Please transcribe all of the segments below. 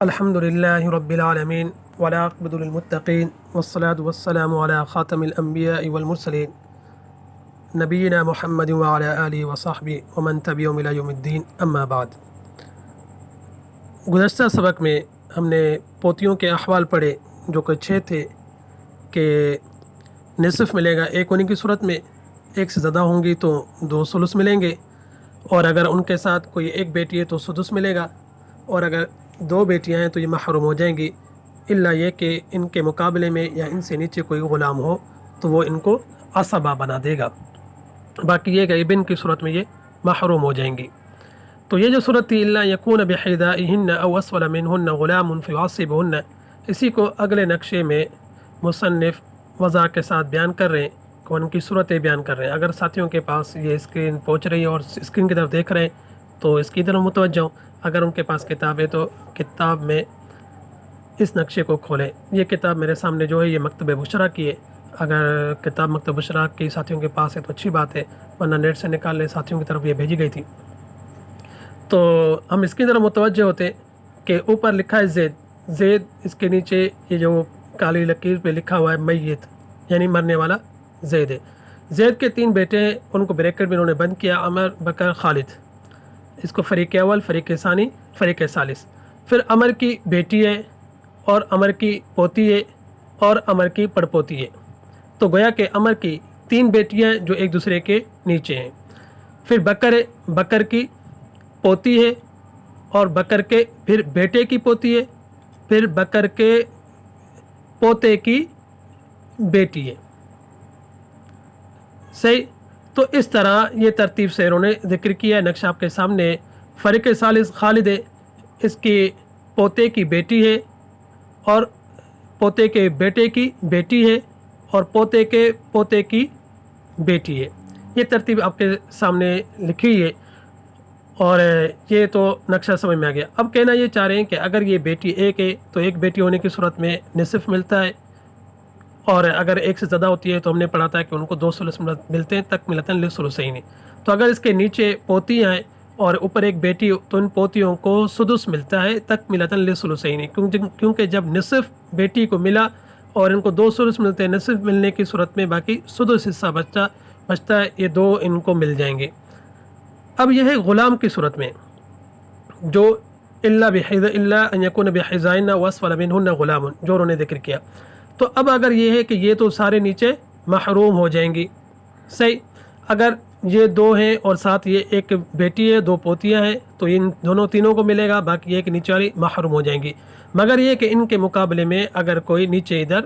الحمدللہ رب العالمین والعاقبۃ للمتقین والصلاة والسلام علی خاتم الانبیاء والمرسلین نبینا محمد وعلی آلہ وصحبہ ومن تبعہم الی یوم الدین، اما بعد۔ گزشتہ سبق میں ہم نے پوتیوں کے احوال پڑھے جو کہ 6 تھے کہ نصف ملے گا ایک ہونے کی صورت میں، ایک سے زیادہ ہوں گی تو 2 ثلث ملیں گے، اور اگر ان کے ساتھ کوئی ایک بیٹی ہے تو سدس ملے گا، اور اگر 2 بیٹیاں ہیں تو یہ محروم ہو جائیں گی، الا یہ کہ ان کے مقابلے میں یا ان سے نیچے کوئی غلام ہو تو وہ ان کو عصبہ بنا دے گا، باقی یہ کہ ابن کی صورت میں یہ محروم ہو جائیں گی۔ تو یہ جو صورت تھی الا یکون بحیدائہن او اسفل منہن غلام فیعصبہن، اسی کو اگلے نقشے میں مصنف وضاح کے ساتھ بیان کر رہے ہیں، ان کی صورتیں بیان کر رہے ہیں۔ اگر ساتھیوں کے پاس یہ اسکرین پہنچ رہی ہے اور اسکرین کی طرف دیکھ رہے ہیں تو اس کی طرف متوجہ ہوں، اگر ان کے پاس کتاب ہے تو کتاب میں اس نقشے کو کھولیں۔ یہ کتاب میرے سامنے جو ہے یہ مکتب بشرا کی ہے، اگر کتاب مکتب بشرا کی ساتھیوں کے پاس ہے تو اچھی بات ہے، ورنہ نیٹ سے نکال لیں، ساتھیوں کی طرف یہ بھیجی گئی تھی۔ تو ہم اس کی طرف متوجہ ہوتے کہ اوپر لکھا ہے زید، زید اس کے نیچے یہ جو کالی لکیر پہ لکھا ہوا ہے میت، یعنی مرنے والا زید ہے۔ زید کے 3 بیٹے ہیں، ان کو بریکٹ میں انہوں نے بند کیا، عمر، بکر، خالد، اس کو فریق اول، فریق ثانی، فریق ثالث۔ پھر عمر کی بیٹی ہے اور عمر کی پوتی ہے اور عمر کی پڑپوتی ہے، تو گویا کہ عمر کی 3 بیٹیاں ہیں جو ایک دوسرے کے نیچے ہیں۔ پھر بکر ہے، بکر کی پوتی ہے اور بکر کے پھر بیٹے کی پوتی ہے، پھر بکر کے پوتے کی بیٹی ہے، صحیح۔ تو اس طرح یہ ترتیب سے انہوں نے ذکر کیا ہے، نقشہ آپ کے سامنے۔ فریق ثالث خالد ہے، اس کی پوتے کی بیٹی ہے اور پوتے کے بیٹے کی بیٹی ہے اور پوتے کے پوتے کی بیٹی ہے، یہ ترتیب آپ کے سامنے لکھی ہے، اور یہ تو نقشہ سمجھ میں آ گیا۔ اب کہنا یہ چاہ رہے ہیں کہ اگر یہ بیٹی ایک ہے تو ایک بیٹی ہونے کی صورت میں نصف ملتا ہے، اور اگر ایک سے زیادہ ہوتی ہے تو ہم نے پڑھا تھا کہ ان کو 2 ثلث ملتے ہیں، تکملتاً للثلثین۔ تو اگر اس کے نیچے پوتیاں ہیں اور اوپر ایک بیٹی تو ان پوتیوں کو سدس ملتا ہے، تکملتاً للثلثین، کیونکہ جب نصف بیٹی کو ملا اور ان کو 2 ثلث ملتے ہیں، نصف ملنے کی صورت میں باقی سدس حصہ بچتا ہے، یہ 2 ان کو مل جائیں گے۔ اب یہ ہے غلام کی صورت میں، جو الا ان یکون بحیضائن واسفل منہن غلام، جو انہوں نے ذکر کیا۔ تو اب اگر یہ ہے کہ یہ تو سارے نیچے محروم ہو جائیں گی، صحیح۔ اگر یہ 2 ہیں اور ساتھ یہ ایک بیٹی ہے، 2 پوتیاں ہیں، تو ان دونوں تینوں کو ملے گا، باقی ایک نیچے والی محروم ہو جائیں گی۔ مگر یہ کہ ان کے مقابلے میں اگر کوئی نیچے ادھر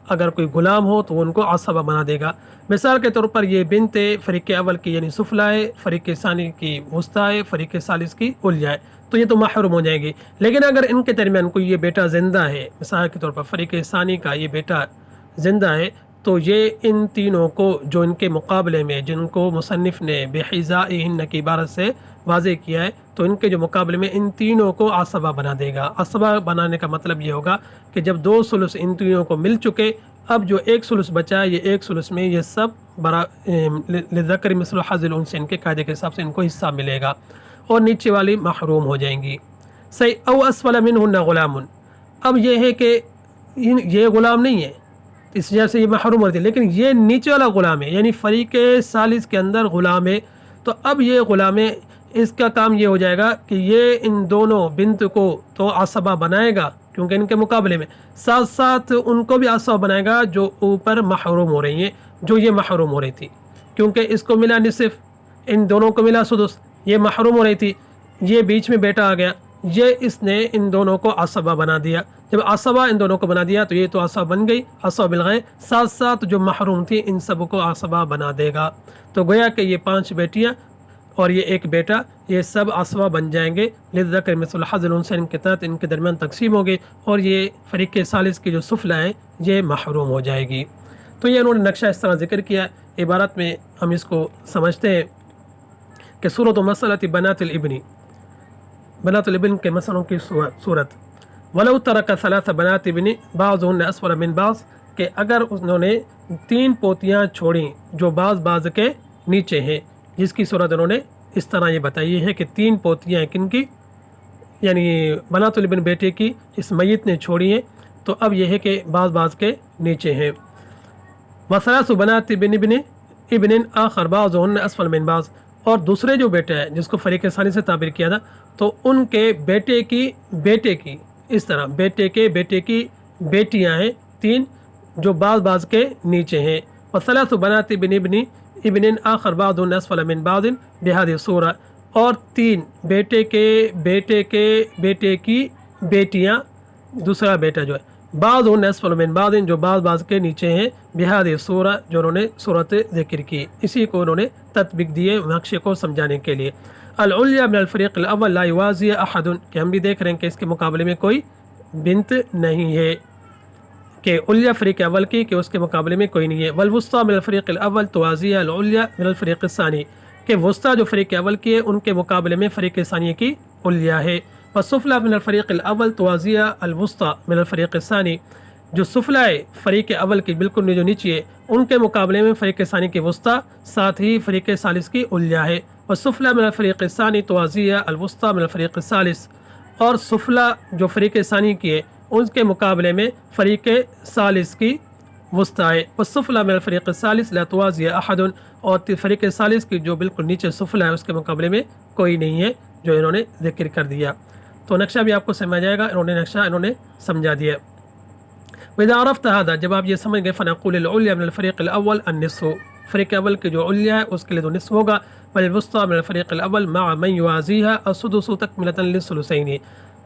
اگر کوئی غلام ہو تو وہ ان کو عصبہ بنا دے گا۔ مثال کے طور پر یہ بنت فریق اول کی یعنی سفلا ہے، فریق ثانی کی وسطیٰ ہے، فریق ثالث کی علیٰ ہے، تو یہ تو محروم ہو جائے گی۔ لیکن اگر ان کے درمیان کوئی یہ بیٹا زندہ ہے، مثال کے طور پر فریق ثانی کا یہ بیٹا زندہ ہے، تو یہ ان تینوں کو جو ان کے مقابلے میں جن کو مصنف نے بحیضائہن کی عبارت سے واضح کیا ہے، تو ان کے جو مقابلے میں ان تینوں کو عصبہ بنا دے گا۔ عصبہ بنانے کا مطلب یہ ہوگا کہ جب 2 ثلث ان تینوں کو مل چکے، اب جو 1 ثلث بچا ہے، یہ 1 ثلث میں یہ سب للذکر مثل حظ الانثیین کے قاعدے کے حساب سے ان کو حصہ ملے گا، اور نیچے والی محروم ہو جائیں گی، صحیح۔ او اسفل منہن غلام، اب یہ ہے کہ یہ غلام نہیں ہے، اس وجہ سے یہ محروم ہوتی ہے، لیکن یہ نیچے والا غلام ہے، یعنی فریق ثالث کے اندر غلام ہے، تو اب یہ غلام ہے، اس کا کام یہ ہو جائے گا کہ یہ ان دونوں بنت کو تو عصبہ بنائے گا کیونکہ ان کے مقابلے میں، ساتھ ساتھ ان کو بھی عصبہ بنائے گا جو اوپر محروم ہو رہی ہیں، جو یہ محروم ہو رہی تھی، کیونکہ اس کو ملا نصف، ان دونوں کو ملا سدس، یہ محروم ہو رہی تھی، یہ بیچ میں بیٹا آ گیا، یہ اس نے ان دونوں کو عصبہ بنا دیا۔ جب عصبہ ان دونوں کو بنا دیا تو یہ تو عصبہ بن گئی، عصبہ بالغیر، ساتھ ساتھ جو محروم تھی ان سب کو عصبہ بنا دے گا، تو گویا کہ یہ 5 بیٹیاں اور یہ ایک بیٹا، یہ سب عصبہ بن جائیں گے، للذکر مثل حظ الانثیین کے تحت ان کے درمیان تقسیم ہوگی، اور یہ فریق ثالث کی جو سفلا ہے یہ محروم ہو جائے گی۔ تو یہ انہوں نے نقشہ اس طرح ذکر کیا، عبارت میں ہم اس کو سمجھتے ہیں کہ صورت و مسئلۃ بنات الابن، بنات الابن کے مسئلوں کی صورت، ولو ترک 3 بنات ابن بعضهن اسفل من بعض، کہ اگر انہوں نے 3 پوتیاں چھوڑیں جو بعض کے نیچے ہیں، جس کی صورت انہوں نے اس طرح یہ بتائی ہے کہ 3 پوتیاں کن کی، یعنی بناتل ابن بیٹے کی اس میت نے چھوڑی ہیں، تو اب یہ ہے کہ بعض کے نیچے ہیں۔ وثلاث بنات ابن آخر بعضهن اسفل من بعض، اور دوسرے جو بیٹا ہے جس کو فریق ثانی سے تعبیر کیا تھا، تو ان کے بیٹے کی اس طرح بیٹے کی بیٹیاں ہیں 3 جو بعض کے نیچے ہیں۔ وثلاث بنات ابن آخر بعضهن اسفل من بعض بهذه الصورة، اور 3 بیٹے کی بیٹیاں، دوسرا بیٹا جو ہے بعض اسفل من بعض جو بعض کے نیچے ہیں، بہذه الصورة جو انہوں نے صورت ذکر کی، اسی کو انہوں نے تطبیق دیے نقشے کو سمجھانے کے لیے۔ العلیہ من الفریق الاول لا یوازی احد، کہ ہم بھی دیکھ رہے ہیں کہ اس کے مقابلے میں کوئی بنت نہیں ہے، کہ علیہ فریق اول کی کہ اس کے مقابلے میں کوئی نہیں ہے۔ والوسطی من الفریق الاول توازی العلیہ من الفریق الثانی، کہ وسطی جو فریق اول کی ہے ان کے مقابلے میں فریق ثانی کی علیہ ہے۔ والسفلی من الفریق الاول توازی الوسطی من الفریق الثانی، جو سفلی فریق اول کی بالکل جو نیچے ہے ان کے مقابلے میں فریق ثانی کی وسطی، ساتھ ہی فریق ثالث کی علیہ ہے۔ والسفلی من الفریق الثانی توازی الوسطی من الفریق الثالث، اور سفلی جو فریق ثانی کی ہے ان کے مقابلے میں فریق ثالث کی وسطی ہے۔ والسفلی من الفریق الثالث لا توازی احد، اور فریق ثالث کی جو بالکل نیچے سفلی ہے اس کے مقابلے میں کوئی نہیں ہے، جو انہوں نے ذکر کر دیا۔ تو نقشہ بھی آپ کو سمجھ جائے گا، انہوں نے سمجھا دیا۔ وإذا عرفت هذا، جب آپ یہ سمجھ گئے، فنقول العلیہ من الفریق الاول النصف، فریق اول کی جو علیہ ہے اس کے لیے تو نصف ہوگا، والوسطی من الفریق الاول مع من يوازيها السدس تکملة للثلثین،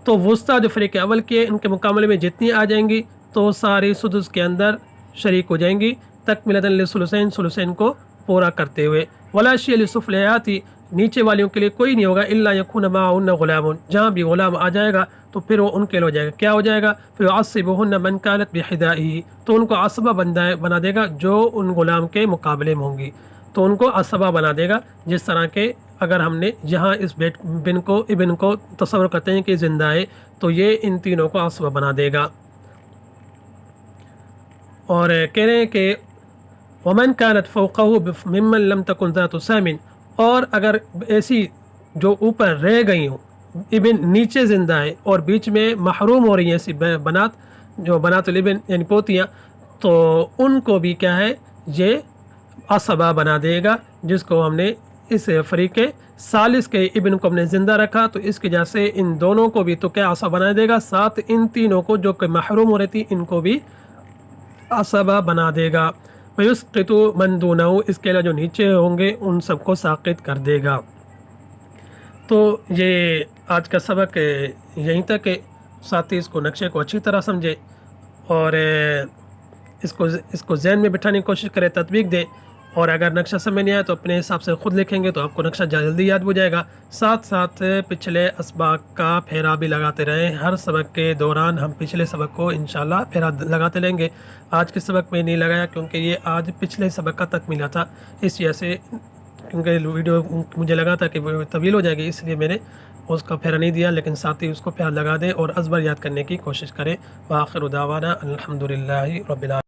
تو وسطی جو فریق اول کے ان کے مقابلے میں جتنی آ جائیں گی تو ساری سدس کے اندر شریک ہو جائیں گی، تکملة للثلثین، ثلثین کو پورا کرتے ہوئے۔ ولا شیء للسفلیات، نیچے والیوں کے لیے کوئی نہیں ہوگا، الا یکون معهن غلام، جہاں بھی غلام آ جائے گا تو پھر وہ ان کے لیے ہو جائے گا، کیا ہو جائے گا؟ فیعصبهن من كانت بحدائه، تو ان کو عصبہ بنا دے گا جو ان غلام کے مقابلے میں ہوں گی، تو ان کو عصبہ بنا دے گا، جس طرح کے اگر ہم نے جہاں اس ابن کو تصور کرتے ہیں کہ زندہ ہے تو یہ ان تینوں کو عصبہ بنا دے گا۔ اور کہہ رہے ہیں کہ ومن كانت فوقه ممن لم تكن ذات سام، اور اگر ایسی جو اوپر رہ گئی ہوں ابن نیچے زندہ ہے اور بیچ میں محروم ہو رہی ہیں ایسی بنات، جو بنات الابن یعنی پوتیاں، تو ان کو بھی کیا ہے یہ عصبہ بنا دے گا، جس کو ہم نے اس فریق ثالث کے ابن کو ہم نے زندہ رکھا، تو اس کی وجہ سے ان دونوں کو بھی تو کیا عصبہ بنا دے گا، ساتھ ان تینوں کو جو کہ محروم ہو رہی تھی ان کو بھی عصبہ بنا دے گا۔ وَيُسْقِطُ مَن دُونَهُ، اس کے علاوہ جو نیچے ہوں گے ان سب کو ساقط کر دے گا۔ تو یہ آج کا سبق یہیں تک ہے، ساتھی اس کو نقشے کو اچھی طرح سمجھے اور اس کو ذہن میں بٹھانے کی کوشش کرے، تطبیق دیں، اور اگر نقشہ سمجھ نہیں آیا تو اپنے حساب سے خود لکھیں گے تو آپ کو نقشہ جلدی یاد ہو جائے گا۔ ساتھ پچھلے اسباق کا پھیرا بھی لگاتے رہیں، ہر سبق کے دوران ہم پچھلے سبق کو انشاءاللہ پھیرا لگاتے لیں گے۔ آج کے سبق میں نہیں لگایا کیونکہ یہ آج پچھلے سبق کا تکملہ تھا، اس وجہ سے، کیونکہ ویڈیو مجھے لگا تھا کہ طویل ہو جائے گی، اس لیے میں نے اس کا پھیرا نہیں دیا، لیکن ساتھی اس کو پھیرا لگا دیں اور ازبر یاد کرنے کی کوشش کریں۔ وآخر دعوانا الحمدللہ رب العالمین۔